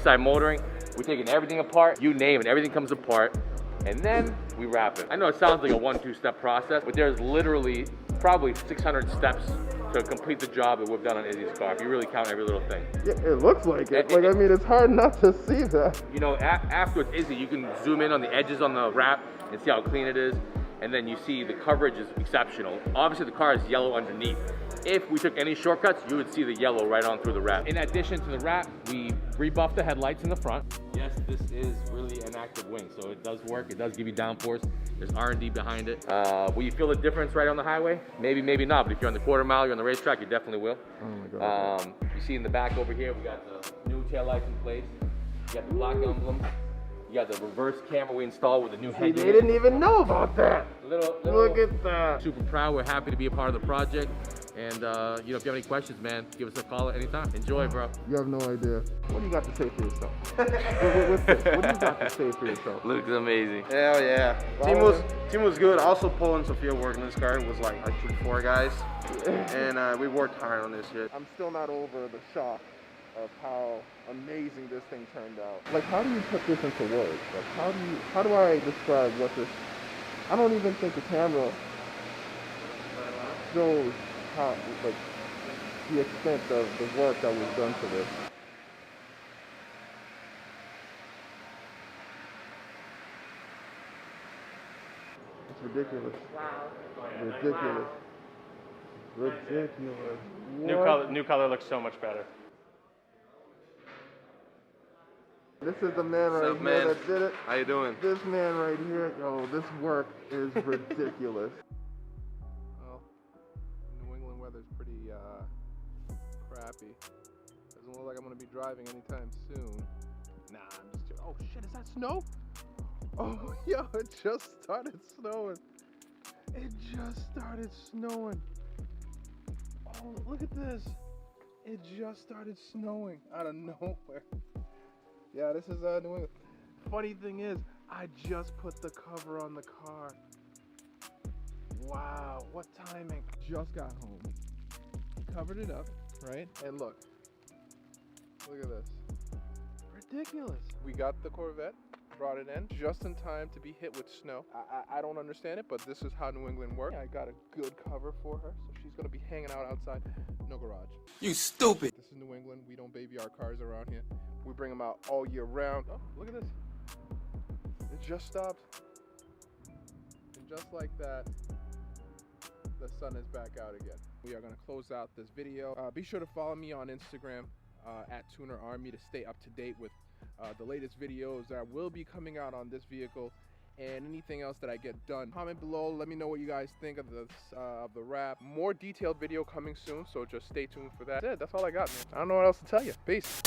Eastside Motoring. We're taking everything apart, you name it, everything comes apart, and then we wrap it. I know it sounds like a 1-2 step process, but there's literally probably 600 steps to complete the job that we've done on Izzy's car, if you really count every little thing. Yeah, it looks like it. I mean, it's hard not to see that. You know, after it's Izzy, you can zoom in on the edges on the wrap and see how clean it is, and then you see the coverage is exceptional. Obviously, the car is yellow underneath. If we took any shortcuts, you would see the yellow right on through the wrap. In addition to the wrap, we rebuffed the headlights in the front. Yes, this is really an active wing, so it does work. It does give you downforce. There's R&D behind it. Will you feel the difference right on the highway? Maybe, maybe not, but if you're on the quarter mile, you're on the racetrack, you definitely will. Oh my God. You see in the back over here, we got the new taillights in place. You got the black emblem. You got the reverse camera we installed with the new head. They didn't even know about that. Look at that. Super proud. We're happy to be a part of the project. And, you know, if you have any questions, man, give us a call at any time. Enjoy, bro. You have no idea. What do you got to say for yourself? What do you got to say for yourself? Looks amazing. Hell yeah. Team was good. Also, Paul and Sophia working on this car. It was like 3-4 guys. And we worked hard on this shit. I'm still not over the shock of how amazing this thing turned out. Like, how do you put this into words? Like, how do I describe what this? I don't even think the camera shows how, like, the extent of the work that was done to this. It's ridiculous. Wow. Ridiculous. Wow. Ridiculous. New color looks so much better. This is the man right up, here man? that did it. How you doing? This man right here, yo, this work is ridiculous. Well, New England weather's pretty crappy. Doesn't look like I'm gonna be driving anytime soon. Nah, I'm just joking. Oh shit, is that snow? Oh, yo, it just started snowing. It just started snowing. Oh, look at this. It just started snowing out of nowhere. Yeah, this is New England. Funny thing is, I just put the cover on the car. Wow, what timing. Just got home. Covered it up, right? And look at this. Ridiculous. We got the Corvette, brought it in just in time to be hit with snow. I don't understand it, but this is how New England works. I got a good cover for her, so she's gonna be hanging out outside. No garage. You stupid. This is New England. We don't baby our cars around here. We bring them out all year round. Oh, look at this. It just stopped. And just like that, the sun is back out again. We are going to close out this video. Be sure to follow me on Instagram at Tuner Army to stay up to date with the latest videos that will be coming out on this vehicle and anything else that I get done. Comment below. Let me know what you guys think of this of the wrap. More detailed video coming soon, so just stay tuned for that. That's it. That's all I got, man. I don't know what else to tell you. Peace.